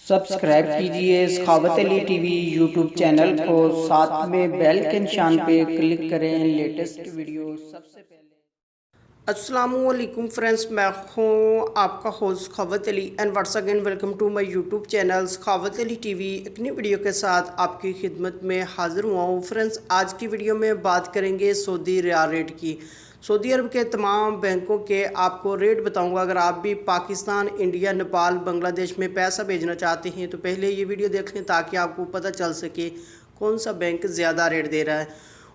Subscribe कीजिए सखावत Ali TV YouTube channel को, साथ में बेल के निशान पे क्लिक करें लेटेस्ट वीडियो सबसे पहले। अस्सलामुअलैकुम फ्रेंड्स, मैं हूँ आपका host Sakhawat Ali and what's again welcome to my YouTube channel Sakhawat Ali TV. एक नई वीडियो के साथ आपकी खिदमत में हाजिर हुआ हूँ। फ्रेंड्स, आज की वीडियो में बात करेंगे सऊदी रियाल रेट की। सऊदी अरब के तमाम बैंकों के आपको रेट बताऊंगा। अगर आप भी पाकिस्तान, इंडिया, नेपाल, बांग्लादेश में पैसा भेजना चाहते हैं तो पहले ये वीडियो देख लें ताकि आपको पता चल सके कौन सा बैंक ज़्यादा रेट दे रहा है,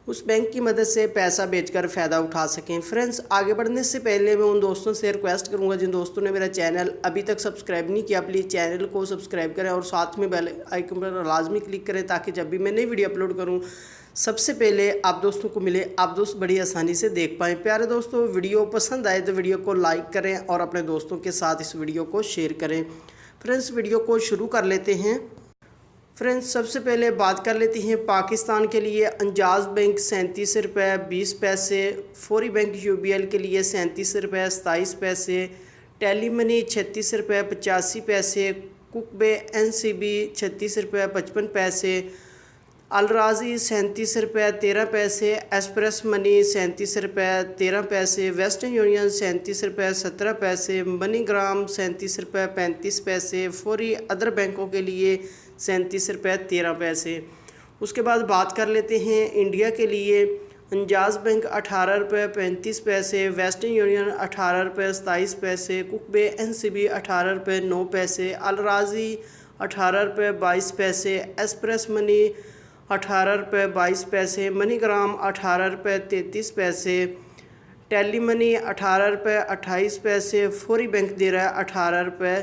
उस बैंक की मदद से पैसा बेचकर फ़ायदा उठा सकें। फ्रेंड्स, आगे बढ़ने से पहले मैं उन दोस्तों से रिक्वेस्ट करूंगा जिन दोस्तों ने मेरा चैनल अभी तक सब्सक्राइब नहीं किया, प्लीज़ चैनल को सब्सक्राइब करें और साथ में बेल आइकन पर लाजमी क्लिक करें ताकि जब भी मैं नई वीडियो अपलोड करूं सबसे पहले आप दोस्तों को मिले, आप दोस्त बड़ी आसानी से देख पाएँ। प्यारे दोस्तों, वीडियो पसंद आए तो वीडियो को लाइक करें और अपने दोस्तों के साथ इस वीडियो को शेयर करें। फ्रेंड्स, वीडियो को शुरू कर लेते हैं। फ्रेंड्स, सबसे पहले बात कर लेते हैं पाकिस्तान के लिए। अंजाज बैंक 37 रुपये 20 पैसे, फौरी बैंक यूबीएल के लिए 37 रुपये 27 पैसे, टेली मनी 36 रुपये 85 पैसे, कुकबे एनसीबी 36 रुपये 55 पैसे, अलराजी 37 रुपये 13 पैसे, एक्सप्रेस मनी 37 रुपये 13 पैसे, वेस्टर्न यूनियन 37 रुपये 17 पैसे, मनीग्राम 37 रुपये 35 पैसे, फौरी अदर बैंकों के लिए 37 रुपये 13 पैसे। उसके बाद बात कर लेते हैं इंडिया के लिए। अंजाज बैंक 18 रुपये 35 पैसे, वेस्टर्न यूनियन 18 रुपये 27 पैसे, कुकबे एनसीबी 18 रुपये 9 पैसे, अलराजी 18 रुपये 22 पैसे, एक्सप्रेस मनी 18 रुपये 22 पैसे, मनीग्राम 18 रुपये 33 पैसे, टेली मनी 18 रुपये 28 पैसे, फौरी बैंक दे रहा है 18 रुपये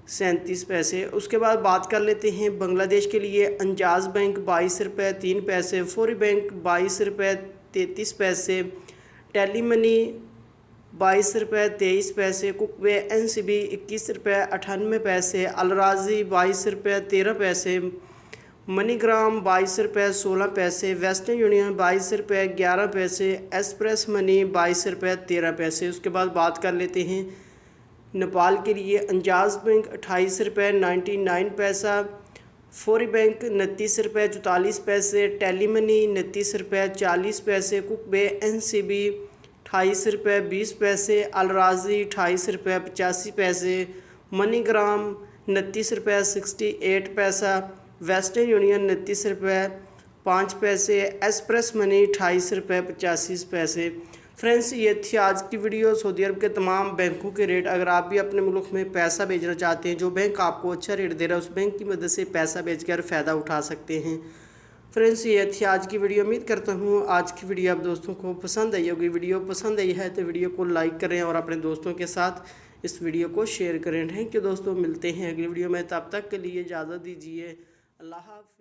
37 पैसे। उसके बाद बात कर लेते हैं बांग्लादेश के लिए। अंजाज बैंक 22 रुपये 3 पैसे, फौरी बैंक 22 रुपये 33 पैसे, टेली मनी 22 रुपये 23 पैसे, कुकबे एनसीबी 21 रुपये 98 पैसे, अलराजी 22 रुपये 13 पैसे, मनीग्राम 22 रुपये 16 पैसे, वेस्टर्न यूनियन 22 रुपये 11 पैसे, एक्सप्रेस मनी 22 रुपये 13 पैसे। उसके बाद बात कर लेते हैं नेपाल के लिए। अंजाज बैंक 28 रुपये 99 पैसा, फौरी बैंक 29 रुपये 44 पैसे, टेली मनी 29 रुपये 40 पैसे, कुकबे एनसीबी 28 रुपये 20 पैसे, अलराजी 28 रुपये 85 पैसे, मनीग्राम 29 रुपये 68 पैसा, वेस्टर्न यूनियन 29 रुपये 5 पैसे, एक्सप्रेस मनी 28 रुपये 85 पैसे। फ्रेंड्स, ये थी आज की वीडियो सऊदी अरब के तमाम बैंकों के रेट। अगर आप भी अपने मुल्क में पैसा भेजना चाहते हैं, जो बैंक आपको अच्छा रेट दे रहा है उस बैंक की मदद से पैसा भेजकर फ़ायदा उठा सकते हैं। फ्रेंड्स, ये थी आज की वीडियो। उम्मीद करता हूँ आज की वीडियो आप दोस्तों को पसंद आई होगी। वीडियो पसंद आई है तो वीडियो को लाइक करें और अपने दोस्तों के साथ इस वीडियो को शेयर करें। थैंक यू दोस्तों, मिलते हैं अगली वीडियो में। तब तक के लिए इजाज़त दीजिए। अल्लाह हाफ़िज़।